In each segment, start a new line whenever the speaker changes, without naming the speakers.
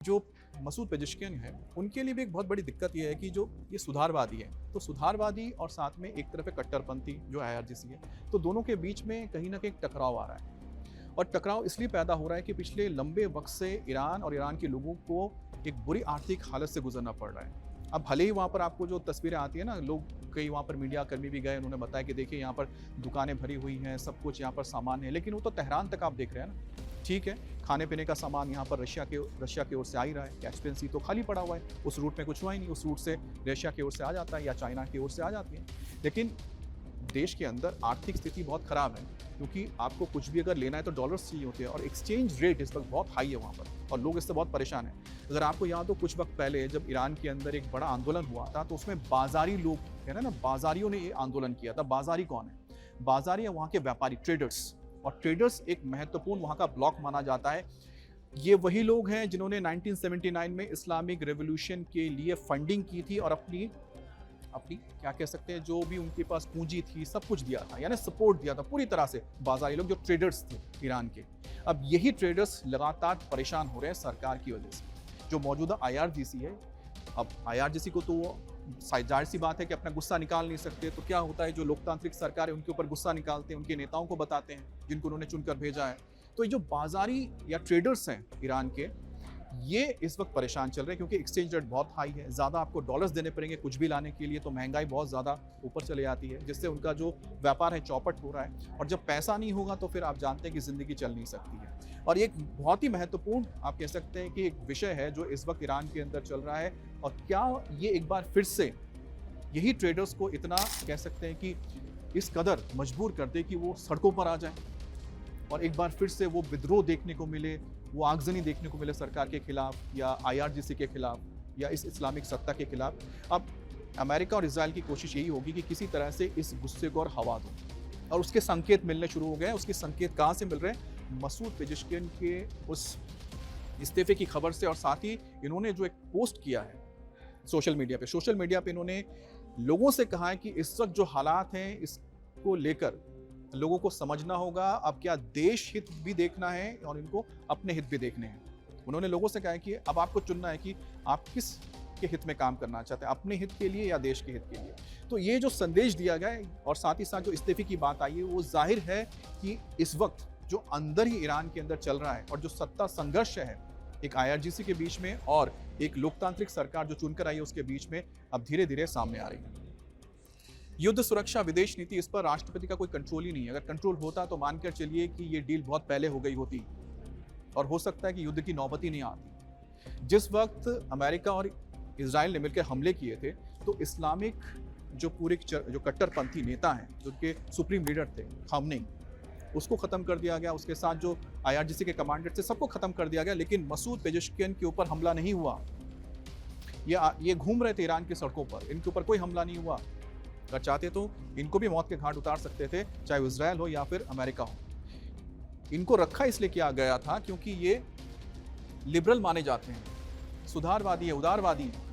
जो मसूद पेज़ेश्कियान है, उनके लिए भी एक बहुत बड़ी दिक्कत ये है कि जो ये सुधारवादी है, तो सुधारवादी और साथ में एक तरफ है कट्टरपंथी जो आईआरजीसी है, तो दोनों के बीच में कहीं न कहीं एक टकराव आ रहा है। और टकराव इसलिए पैदा हो रहा है कि पिछले लंबे वक़्त से ईरान और ईरान के लोगों को एक बुरी आर्थिक हालत से गुज़रना पड़ रहा है। अब भले ही वहाँ पर आपको जो तस्वीरें आती हैं ना, लोग कई वहाँ पर मीडिया कर्मी भी गए, उन्होंने बताया कि देखिए यहाँ पर दुकानें भरी हुई हैं, सब कुछ यहाँ पर सामान है, लेकिन वो तो तेहरान तक आप देख रहे हैं ना। ठीक है, खाने-पीने का सामान यहाँ पर रशिया की ओर से आ ही रहा है, कैस्पियन सी तो खाली पड़ा हुआ है, उस रूट में कुछ हुआ ही नहीं, उस रूट से रशिया की ओर से आ जाता है या चाइना की ओर से आ जाती है। लेकिन देश के अंदर आर्थिक स्थिति बहुत खराब है, क्योंकि आपको कुछ भी अगर लेना है तो डॉलर्स चाहिए होते हैं और एक्सचेंज रेट इस वक्त बहुत हाई है वहाँ पर और लोग इससे बहुत परेशान हैं। अगर आपको याद हो कुछ वक्त पहले जब ईरान के अंदर एक बड़ा आंदोलन हुआ था तो उसमें बाजारी लोग कह रहे हैं ना, बाजारियों ने ये आंदोलन किया था। बाजारी कौन है? बाजारी है वहाँ के व्यापारी, ट्रेडर्स, और ट्रेडर्स एक महत्वपूर्ण वहाँ का ब्लॉक माना जाता है। ये वही लोग हैं जिन्होंने 1979 में इस्लामिक रेवोल्यूशन के लिए फंडिंग की थी और अपनी अपनी क्या कह सकते हैं, जो भी उनके पास पूंजी थी सब कुछ दिया था, यानी सपोर्ट दिया था पूरी तरह से बाजारी लोग जो ट्रेडर्स थे ईरान के। अब यही ट्रेडर्स लगातार परेशान हो रहे हैं सरकार की वजह से। जो मौजूदा आईआरजीसी है, अब आईआरजीसी को तो जाहिर सी बात है कि अपना गुस्सा निकाल नहीं सकते, तो क्या होता है जो लोकतांत्रिक सरकार है उनके ऊपर गुस्सा निकालते हैं, उनके नेताओं को बताते हैं जिनको उन्होंने चुनकर भेजा है। तो ये जो बाजारी या ट्रेडर्स हैं ईरान के, ये इस वक्त परेशान चल रहे हैं क्योंकि एक्सचेंज रेट बहुत हाई है, ज़्यादा आपको डॉलर्स देने पड़ेंगे कुछ भी लाने के लिए, तो महंगाई बहुत ज़्यादा ऊपर चले जाती है, जिससे उनका जो व्यापार है चौपट हो रहा है। और जब पैसा नहीं होगा तो फिर आप जानते हैं कि ज़िंदगी चल नहीं सकती है। और एक बहुत ही महत्वपूर्ण आप कह सकते हैं कि एक विषय है जो इस वक्त ईरान के अंदर चल रहा है, और क्या ये एक बार फिर से यही ट्रेडर्स को इतना कह सकते हैं कि इस कदर मजबूर कर दे कि वो सड़कों पर आ जाए और एक बार फिर से वो विद्रोह देखने को मिले, वो आगजनी देखने को मिले सरकार के खिलाफ या आईआरजीसी के खिलाफ या इस इस्लामिक सत्ता के खिलाफ। अब अमेरिका और इजराइल की कोशिश यही होगी कि किसी तरह से इस गुस्से को और हवा दो, और उसके संकेत मिलने शुरू हो गए हैं। उसके संकेत कहाँ से मिल रहे हैं? मसूद पेज़ेश्कियान के उस इस्तीफे की खबर से, और साथ ही इन्होंने जो एक पोस्ट किया है सोशल मीडिया पे इन्होंने लोगों से कहा है कि इस वक्त जो हालात हैं इसको लेकर लोगों को समझना होगा। अब क्या देश हित भी देखना है और इनको अपने हित भी देखने हैं। उन्होंने लोगों से कहा है कि अब आपको चुनना है कि आप किस के हित में काम करना चाहते हैं, अपने हित के लिए या देश के हित के लिए। तो ये जो संदेश दिया गया है और साथ ही साथ जो इस्तीफे की बात आई है, वो जाहिर है कि इस वक्त जो अंदर ही ईरान के अंदर चल रहा है और जो सत्ता संघर्ष है एक आईआरजीसी के बीच में और एक लोकतांत्रिक सरकार जो चुनकर आई है उसके बीच में, अब धीरे धीरे सामने आ रही है। युद्ध सुरक्षा विदेश नीति, इस पर राष्ट्रपति का कोई कंट्रोल ही नहीं है। अगर कंट्रोल होता तो मानकर चलिए कि ये डील बहुत पहले हो गई होती और हो सकता है कि युद्ध की नौबत ही नहीं आती। जिस वक्त अमेरिका और इजराइल ने मिलकर हमले किए थे तो इस्लामिक जो पूरे जो कट्टरपंथी नेता हैं, जो उनके सुप्रीम लीडर थे खामनेई, उसको खत्म कर दिया गया। उसके साथ जो आईआरजीसी के कमांडर थे सबको खत्म कर दिया गया, लेकिन मसूद पेज़ेश्कियान के ऊपर हमला नहीं हुआ। ये घूम रहे थे ईरान की सड़कों पर, इनके ऊपर कोई हमला नहीं हुआ। अगर चाहते तो इनको भी मौत के घाट उतार सकते थे, चाहे इजराइल हो या फिर अमेरिका हो। इनको रखा इसलिए किया गया था क्योंकि ये लिबरल माने जाते हैं, सुधारवादी है, उदारवादी है।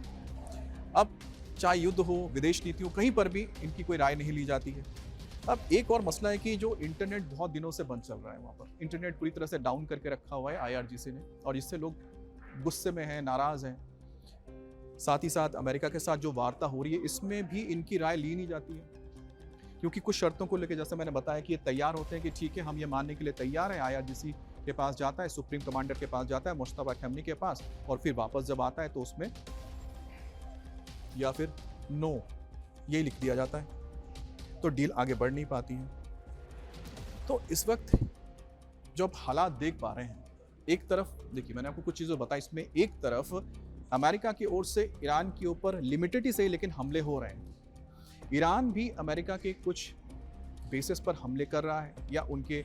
अब चाहे युद्ध हो, विदेश नीति हो, कहीं पर भी इनकी कोई राय नहीं ली जाती है। अब एक और मसला है कि जो इंटरनेट बहुत दिनों से बंद चल रहा है, वहाँ पर इंटरनेट पूरी तरह से डाउन करके रखा हुआ है आईआरजीसी ने, और इससे लोग गुस्से में हैं, नाराज हैं। साथ ही साथ अमेरिका के साथ जो वार्ता हो रही है इसमें भी इनकी राय ली नहीं जाती है, क्योंकि कुछ शर्तों को लेकर जैसे मैंने बताया कि ये तैयार होते हैं कि ठीक है हम ये मानने के लिए तैयार हैं। आईआरजीसी के पास जाता है, सुप्रीम कमांडर के पास जाता है, मुश्तबा खमेनी के पास, और फिर वापस जब आता है तो उसमें या फिर नो यही लिख दिया जाता है, तो डील आगे बढ़ नहीं पाती है। तो इस वक्त जो आप हालात देख पा रहे हैं, एक तरफ देखिए मैंने आपको कुछ चीज़ें बताई, इसमें एक तरफ अमेरिका की ओर से ईरान के ऊपर लिमिटेड ही सही लेकिन हमले हो रहे हैं। ईरान भी अमेरिका के कुछ बेसिस पर हमले कर रहा है या उनके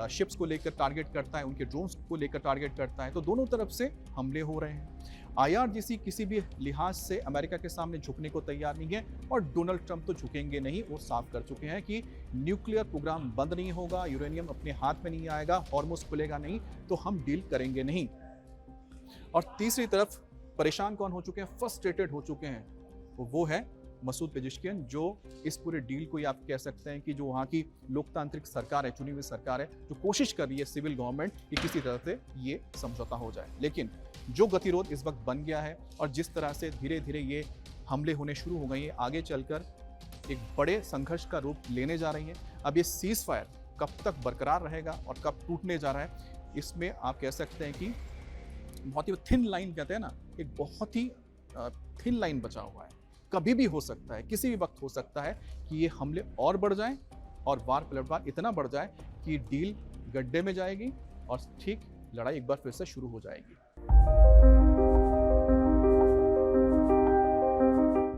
शिप्स को लेकर टारगेट करता है, उनके ड्रोन्स को लेकर टारगेट करता है, तो दोनों तरफ से हमले हो रहे हैं। आईआरजीसी किसी भी लिहाज से अमेरिका के सामने झुकने को तैयार नहीं है, और डोनाल्ड ट्रंप तो झुकेंगे नहीं, वो साफ कर चुके हैं कि न्यूक्लियर प्रोग्राम बंद नहीं होगा, यूरेनियम अपने हाथ में नहीं आएगा, हॉर्मुज़ खुलेगा नहीं, तो हम डील करेंगे नहीं। और तीसरी तरफ परेशान कौन हो चुके हैं, फ्रस्ट्रेटेड हो चुके हैं, वो है मसूद पेजिशकियन, जो इस पूरे डील को ही आप कह सकते हैं कि जो वहाँ की लोकतांत्रिक सरकार है, चुनी हुई सरकार है, जो कोशिश कर रही है सिविल गवर्नमेंट कि किसी तरह से ये समझौता हो जाए। लेकिन जो गतिरोध इस वक्त बन गया है और जिस तरह से धीरे धीरे ये हमले होने शुरू हो गए हैं, आगे चलकर एक बड़े संघर्ष का रूप लेने जा रही है। अब ये सीज फायर कब तक बरकरार रहेगा और कब टूटने जा रहा है, इसमें आप कह सकते हैं कि बहुत ही थिन लाइन कहते हैं ना, एक बहुत ही थिन लाइन बचा हुआ है। कभी भी हो सकता है, किसी भी वक्त हो सकता है कि ये हमले और बढ़ जाएं और वार पलटवार इतना बढ़ जाए कि डील गड्ढे में जाएगी और ठीक लड़ाई एक बार फिर से शुरू हो जाएगी।